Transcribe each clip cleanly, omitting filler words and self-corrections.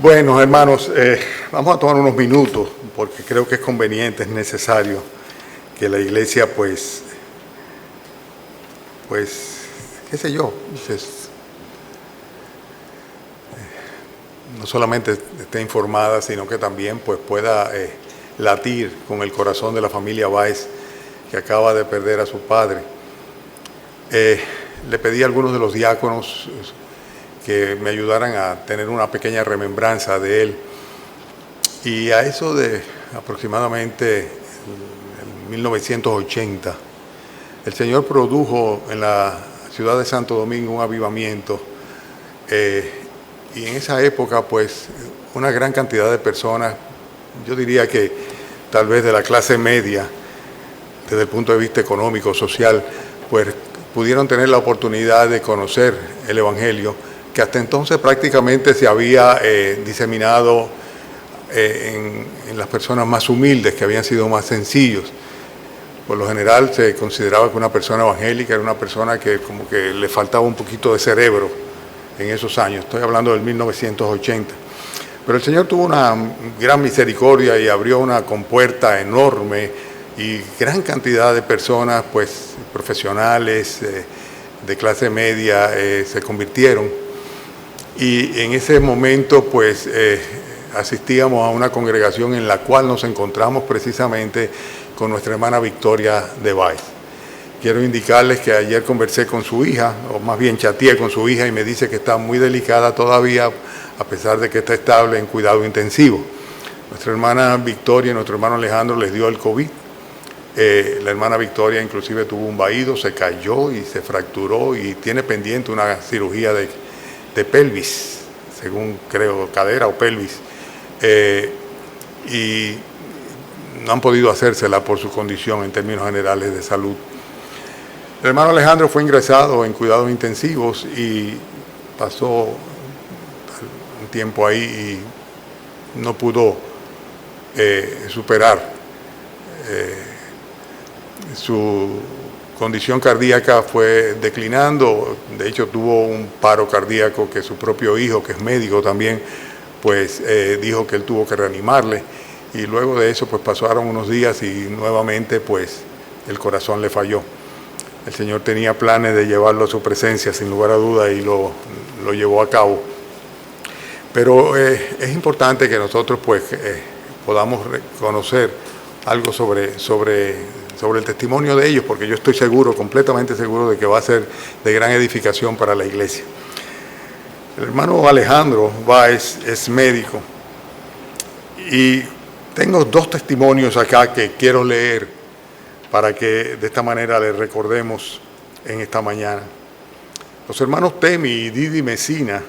Bueno, hermanos, vamos a tomar unos minutos porque creo que es conveniente, es necesario que la iglesia, pues, qué sé yo, no solamente esté informada, sino que también pues, pueda latir con el corazón de la familia Báez, que acaba de perder a su padre. Le pedí a algunos de los diáconos que me ayudaran a tener una pequeña remembranza de él. Y a eso de aproximadamente en 1980, el Señor produjo en la ciudad de Santo Domingo un avivamiento. Y en esa época, pues, una gran cantidad de personas, yo diría que tal vez de la clase media, desde el punto de vista económico, social, pues pudieron tener la oportunidad de conocer el Evangelio, que hasta entonces prácticamente se había diseminado en las personas más humildes, que habían sido más sencillos. Por lo general se consideraba que una persona evangélica era una persona que como que le faltaba un poquito de cerebro en esos años. Estoy hablando del 1980. Pero el Señor tuvo una gran misericordia y abrió una compuerta enorme y gran cantidad de personas, pues profesionales, de clase media, se convirtieron. Y en ese momento, pues, asistíamos a una congregación en la cual nos encontramos precisamente con nuestra hermana Victoria de Báez. Quiero indicarles que ayer conversé con su hija, o más bien chateé con su hija, y me dice que está muy delicada todavía, a pesar de que está estable en cuidado intensivo. Nuestra hermana Victoria y nuestro hermano Alejandro les dio el COVID. La hermana Victoria inclusive tuvo un vaído, se cayó y se fracturó y tiene pendiente una cirugía de pelvis, según creo, cadera o pelvis, y no han podido hacérsela por su condición en términos generales de salud. El hermano Alejandro fue ingresado en cuidados intensivos y pasó un tiempo ahí y no pudo superar su condición cardíaca, fue declinando. De hecho tuvo un paro cardíaco que su propio hijo, que es médico también, pues dijo que él tuvo que reanimarle, y luego de eso pues pasaron unos días y nuevamente pues el corazón le falló. El Señor tenía planes de llevarlo a su presencia sin lugar a duda y lo llevó a cabo. Pero es importante que nosotros pues podamos conocer algo sobre el testimonio de ellos, porque yo estoy seguro, completamente seguro, de que va a ser de gran edificación para la iglesia. El hermano Alejandro Báez es médico y tengo dos testimonios acá que quiero leer para que de esta manera les recordemos en esta mañana. Los hermanos Temi y Didi Mesina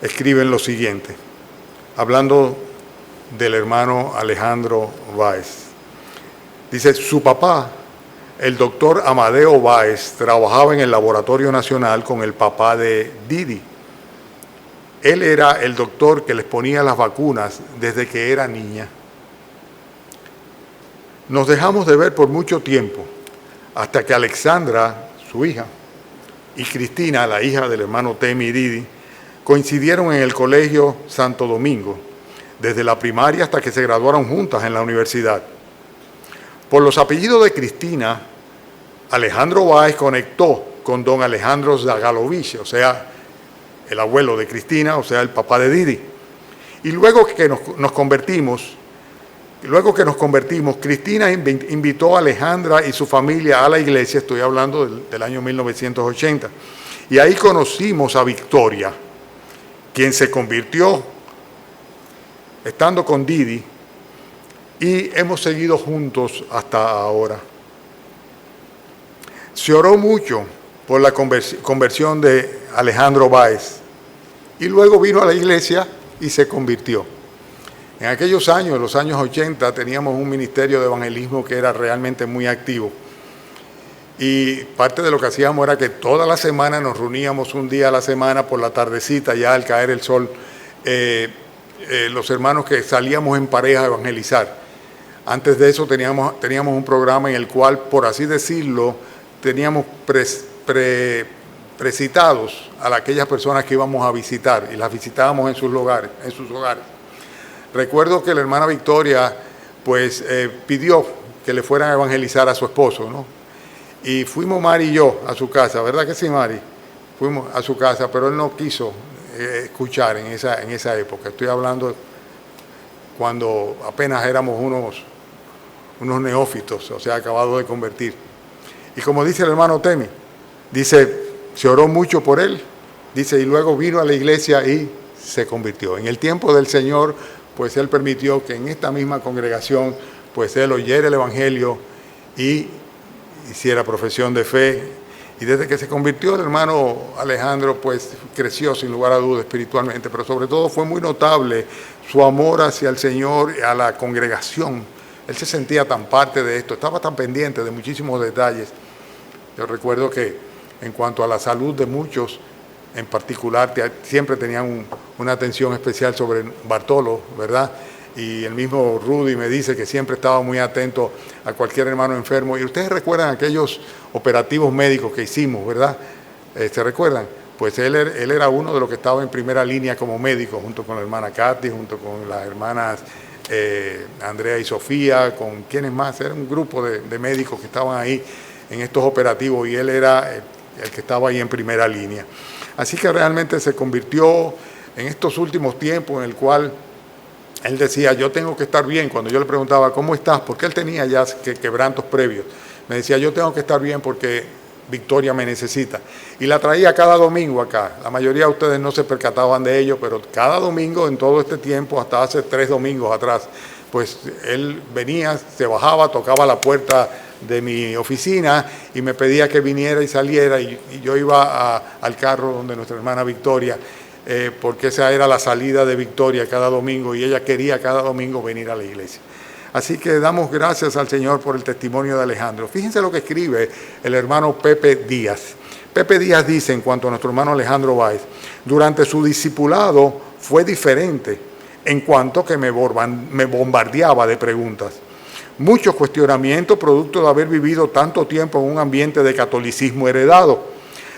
escriben lo siguiente, hablando del hermano Alejandro Báez. Dice, su papá, el doctor Amadeo Báez, trabajaba en el Laboratorio Nacional con el papá de Didi. Él era el doctor que les ponía las vacunas desde que era niña. Nos dejamos de ver por mucho tiempo, hasta que Alexandra, su hija, y Cristina, la hija del hermano Temi y Didi, coincidieron en el Colegio Santo Domingo, desde la primaria hasta que se graduaron juntas en la universidad. Por los apellidos de Cristina, Alejandro Báez conectó con don Alejandro Zagalovich, o sea, el abuelo de Cristina, o sea, el papá de Didi. Y luego que nos convertimos, Cristina invitó a Alejandra y su familia a la iglesia, estoy hablando del año 1980, y ahí conocimos a Victoria, quien se convirtió estando con Didi, y hemos seguido juntos hasta ahora. Se oró mucho por la conversión de Alejandro Báez y luego vino a la iglesia y se convirtió. En aquellos años, en los años 80, teníamos un ministerio de evangelismo que era realmente muy activo. Y parte de lo que hacíamos era que toda la semana nos reuníamos un día a la semana por la tardecita, ya al caer el sol, los hermanos que salíamos en pareja a evangelizar. Antes de eso teníamos un programa en el cual, por así decirlo, teníamos precitados a aquellas personas que íbamos a visitar y las visitábamos en sus hogares. Recuerdo que la hermana Victoria pues pidió que le fueran a evangelizar a su esposo, ¿no? Y fuimos Mari y yo a su casa, ¿verdad que sí, Mari? Fuimos a su casa, pero él no quiso escuchar en esa época. Estoy hablando cuando apenas éramos unos neófitos, o sea, acabados de convertir. Y como dice el hermano Temi, dice, se oró mucho por él, dice, y luego vino a la iglesia y se convirtió. En el tiempo del Señor, pues él permitió que en esta misma congregación, pues él oyera el evangelio y hiciera profesión de fe. Y desde que se convirtió el hermano Alejandro, pues creció sin lugar a dudas espiritualmente, pero sobre todo fue muy notable su amor hacia el Señor y a la congregación. Él se sentía tan parte de esto, estaba tan pendiente de muchísimos detalles. Yo recuerdo que en cuanto a la salud de muchos, en particular, siempre tenían una atención especial sobre Bartolo, ¿verdad? Y el mismo Rudy me dice que siempre estaba muy atento a cualquier hermano enfermo. Y ustedes recuerdan aquellos operativos médicos que hicimos, ¿verdad? ¿Se recuerdan? Pues él era uno de los que estaba en primera línea como médico, junto con la hermana Katy, junto con las hermanas Andrea y Sofía, con quienes más. Era un grupo de médicos que estaban ahí en estos operativos y él era el que estaba ahí en primera línea. Así que realmente se convirtió en estos últimos tiempos en el cual él decía, yo tengo que estar bien. Cuando yo le preguntaba, ¿cómo estás? Porque él tenía ya quebrantos previos. Me decía, yo tengo que estar bien porque Victoria me necesita. Y la traía cada domingo acá. La mayoría de ustedes no se percataban de ello, pero cada domingo en todo este tiempo, hasta hace 3 domingos atrás, pues él venía, se bajaba, tocaba la puerta de mi oficina y me pedía que viniera y saliera y yo iba al carro donde nuestra hermana Victoria, porque esa era la salida de Victoria cada domingo y ella quería cada domingo venir a la iglesia. Así que damos gracias al Señor por el testimonio de Alejandro. Fíjense lo que escribe el hermano Pepe Díaz. Pepe Díaz dice en cuanto a nuestro hermano Alejandro Báez, durante su discipulado fue diferente en cuanto que me bombardeaba de preguntas. Muchos cuestionamientos producto de haber vivido tanto tiempo en un ambiente de catolicismo heredado.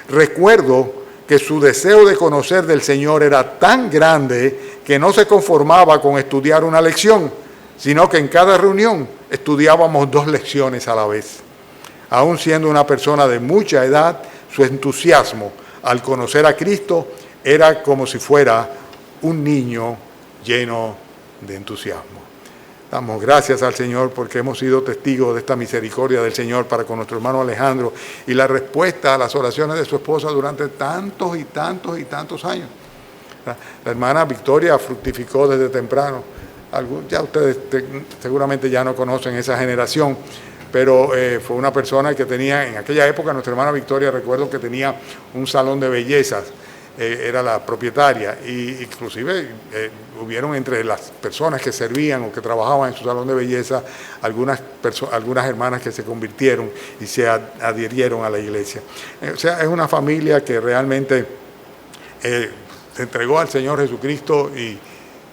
Recuerdo que su deseo de conocer del Señor era tan grande que no se conformaba con estudiar una lección, sino que en cada reunión estudiábamos 2 lecciones a la vez. Aún siendo una persona de mucha edad, su entusiasmo al conocer a Cristo era como si fuera un niño lleno de entusiasmo. Damos gracias al Señor porque hemos sido testigos de esta misericordia del Señor para con nuestro hermano Alejandro y la respuesta a las oraciones de su esposa durante tantos y tantos y tantos años. La hermana Victoria fructificó desde temprano. Ya ustedes seguramente ya no conocen esa generación, pero fue una persona que tenía, en aquella época nuestra hermana Victoria, recuerdo que tenía un salón de bellezas, era la propietaria, y inclusive hubieron entre las personas que servían o que trabajaban en su salón de belleza algunas hermanas que se convirtieron y se adhirieron a la iglesia. O sea, es una familia que realmente se entregó al Señor Jesucristo y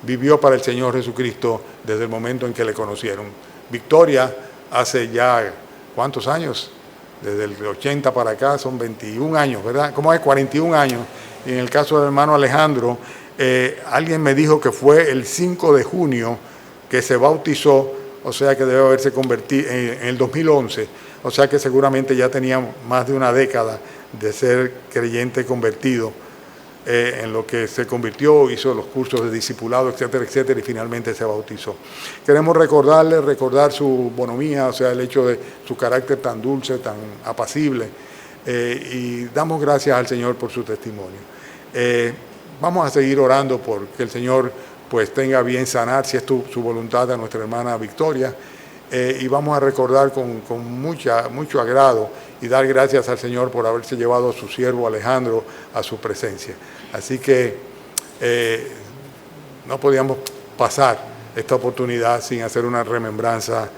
vivió para el Señor Jesucristo desde el momento en que le conocieron. Victoria hace ya, ¿cuántos años? Desde el 80 para acá son 21 años, ¿verdad? ¿Cómo es? 41 años. Y en el caso del hermano Alejandro, alguien me dijo que fue el 5 de junio que se bautizó, o sea que debe haberse convertido en el 2011, o sea que seguramente ya tenía más de una década de ser creyente convertido, en lo que se convirtió, hizo los cursos de discipulado, etcétera, etcétera, y finalmente se bautizó. Queremos recordar su bonomía, o sea, el hecho de su carácter tan dulce, tan apacible, y damos gracias al Señor por su testimonio. Vamos a seguir orando por que el Señor pues tenga bien sanar, si es su voluntad, a nuestra hermana Victoria, y vamos a recordar con mucho agrado y dar gracias al Señor por haberse llevado a su siervo Alejandro a su presencia. Así que no podíamos pasar esta oportunidad sin hacer una remembranza